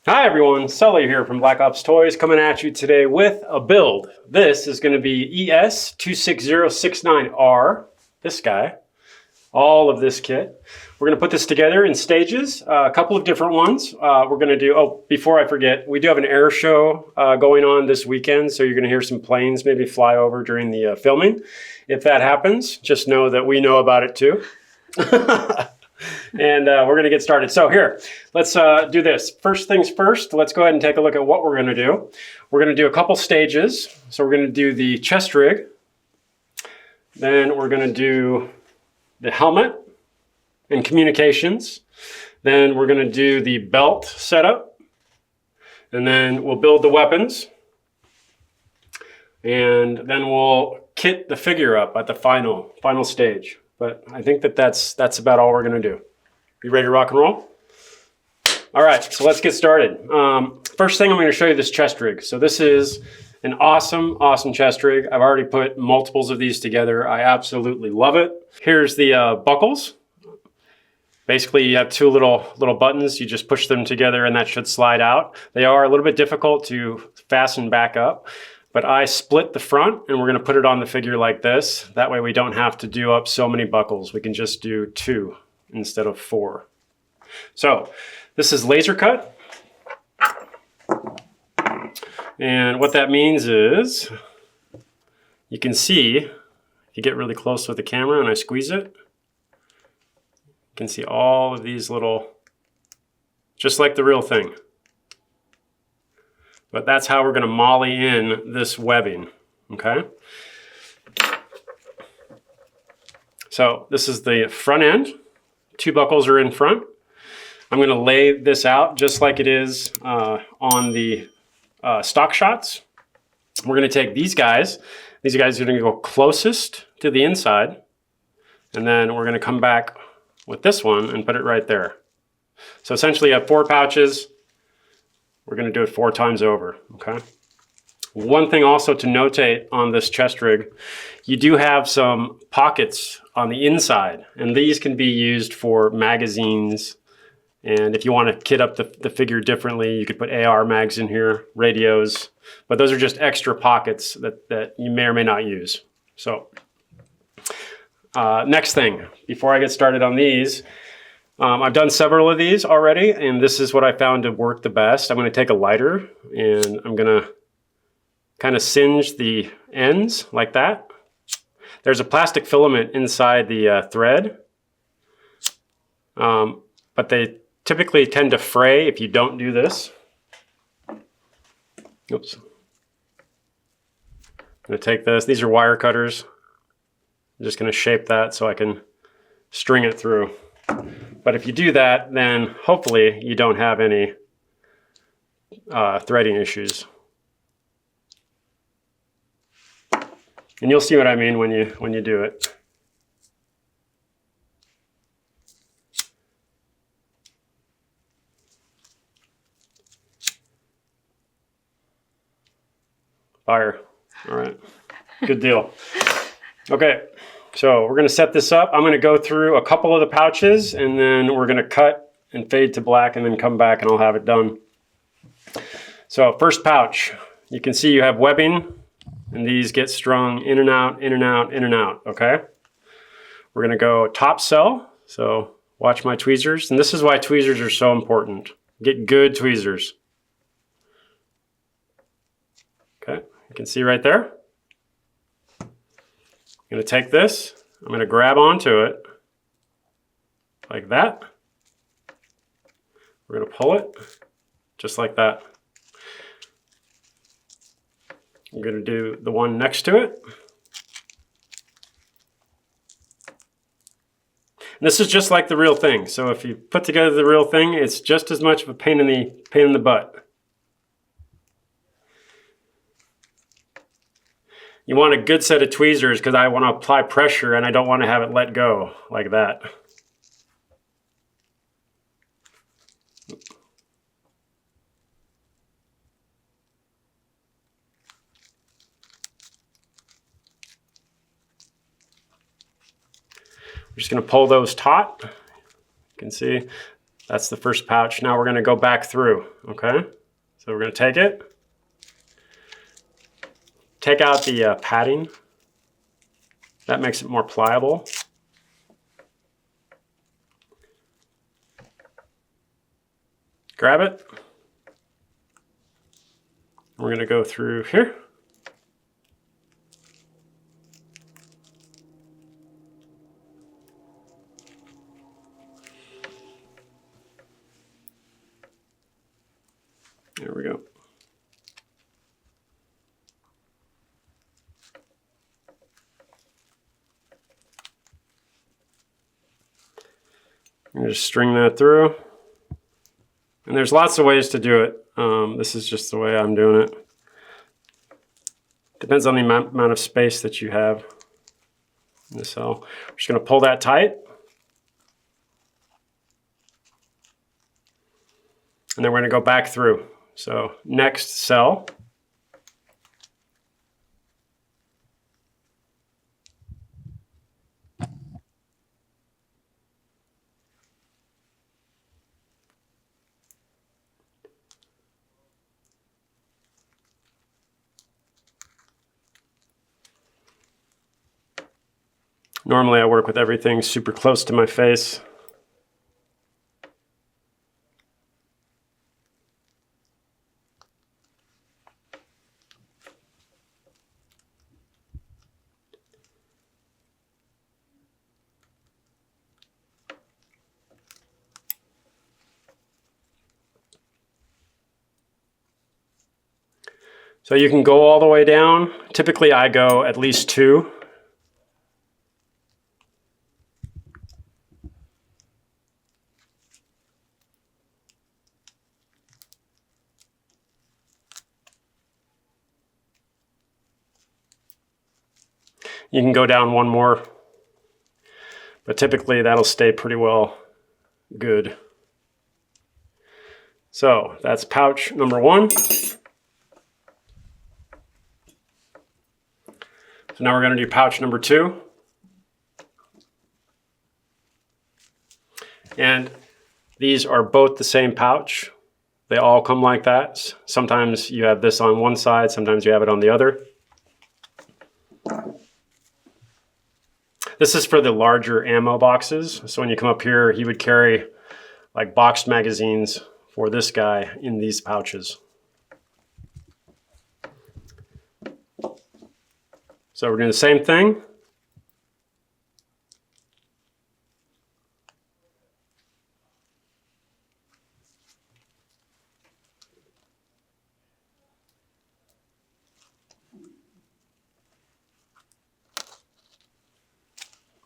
Hi everyone, Sully here from Black Ops Toys coming at you today with a build. This is going to be ES26069R, this guy, all of this kit. We're going to put this together in stages, a couple of different ones. We're going to do, oh, before I forget, we do have an air show going on this weekend, so you're going to hear some planes maybe fly over during the filming. If that happens, just know that we know about it too. And we're going to get started. So here, let's do this. First things first, let's go ahead and take a look at what we're going to do. We're going to do a couple stages. So we're going to do the chest rig. Then we're going to do the helmet and communications. Then we're going to do the belt setup. And then we'll build the weapons. And then we'll kit the figure up at the final stage. But I think that's about all we're going to do. You ready to rock and roll? All right, so let's get started. First thing, I'm going to show you this chest rig. So this is an awesome chest rig. I've already put multiples of these together. I absolutely love it. Here's the buckles. Basically, you have two little buttons. You just push them together and that should slide out. They are a little bit difficult to fasten back up. But I split the front and we're going to put it on the figure like this. That way we don't have to do up so many buckles. We can just do 2 instead of 4. So this is laser cut. And what that means is you can see, if you get really close with the camera and I squeeze it, you can see all of these little, just like the real thing. But that's how we're going to molly in this webbing, okay? So this is the front end. 2 buckles are in front. I'm going to lay this out just like it is on the stock shots. We're going to take these guys. These guys are going to go closest to the inside. And then we're going to come back with this one and put it right there. So essentially you have 4 pouches. We're going to do it 4 times over, okay? One thing also to notate on this chest rig, you do have some pockets on the inside, and these can be used for magazines. And if you want to kit up the figure differently, you could put AR mags in here, radios, but those are just extra pockets that you may or may not use. So next thing, before I get started on these, I've done several of these already, and this is what I found to work the best. I'm going to take a lighter, and I'm going to kind of singe the ends like that. There's a plastic filament inside the thread, but they typically tend to fray if you don't do this. Oops. I'm going to take this. These are wire cutters. I'm just going to shape that so I can string it through. But if you do that, then hopefully you don't have any threading issues. And you'll see what I mean when you do it. Fire. All right. Good deal. Okay. So we're going to set this up. I'm going to go through a couple of the pouches and then we're going to cut and fade to black and then come back and I'll have it done. So first pouch, you can see you have webbing and these get strung in and out, in and out, in and out, okay? We're going to go top cell. So watch my tweezers. And this is why tweezers are so important. Get good tweezers. Okay, you can see right there. I'm going to take this, I'm going to grab onto it like that. We're going to pull it just like that. I'm going to do the one next to it. And this is just like the real thing. So if you put together the real thing, it's just as much of a pain in the butt. You want a good set of tweezers because I want to apply pressure and I don't want to have it let go like that. We're just going to pull those taut. You can see That's the first pouch. Now we're going to go back through, okay? So we're going to take it, take out the padding. That makes it more pliable. Grab it. We're going to go through here. There we go. I'm going to just string that through. And there's lots of ways to do it. This is just the way I'm doing it. Depends on the amount of space that you have in the cell. We're just going to pull that tight. And then we're going to go back through. So next cell. Normally I work with everything super close to my face. So you can go all the way down. Typically I go at least 2. You can go down 1 more, but typically that'll stay pretty well good. So that's pouch number 1. So now we're going to do pouch number 2. And these are both the same pouch. They all come like that. Sometimes you have this on one side, sometimes you have it on the other. This is for the larger ammo boxes. So when you come up here, he would carry like boxed magazines for this guy in these pouches. So we're doing the same thing.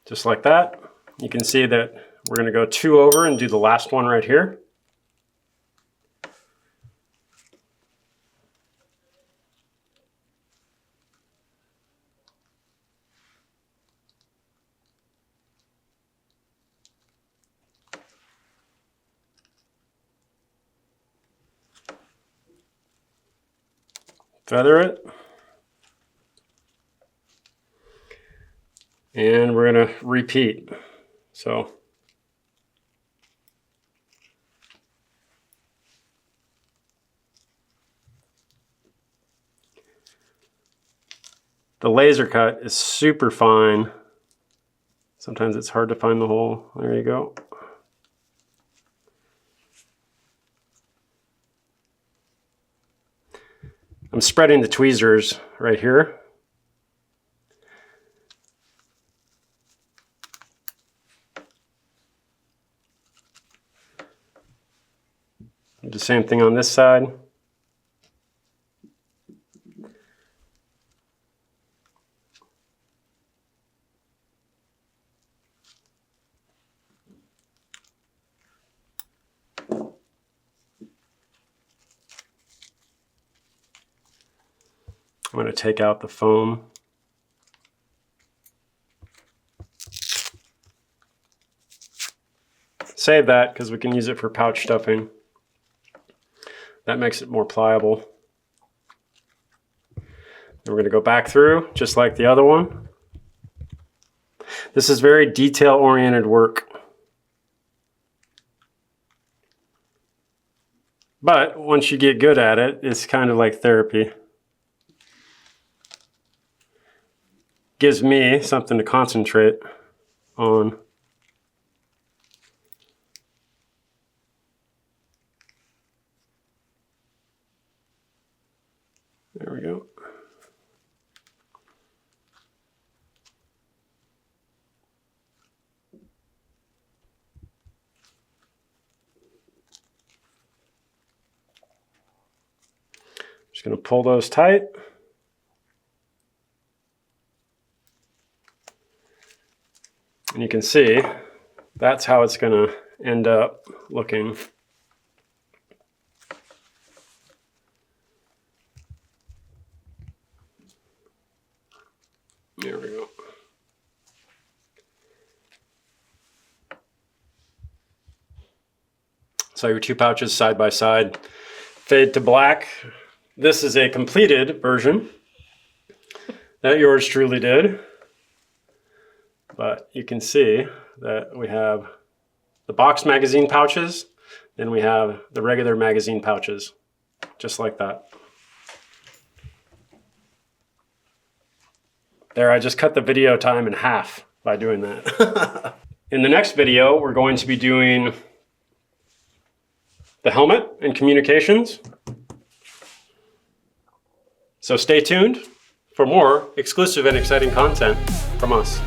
Just like that. You can see that we're going to go 2 over and do the last one right here. Feather it. And we're going to repeat. So the laser cut is super fine. Sometimes it's hard to find the hole. There you go. I'm spreading the tweezers right here. Do the same thing on this side. I'm going to take out the foam. Save that because we can use it for pouch stuffing. That makes it more pliable. And we're going to go back through just like the other one. This is very detail-oriented work. But once you get good at it, it's kind of like therapy. Gives me something to concentrate on. There we go. Just going to pull those tight. And you can see that's how it's going to end up looking. There we go. So your two pouches side by side, fade to black. This is a completed version that yours truly did. But you can see that we have the box magazine pouches, then we have the regular magazine pouches, just like that. There, I just cut the video time in half by doing that. In the next video, we're going to be doing the helmet and communications. So stay tuned for more exclusive and exciting content from us.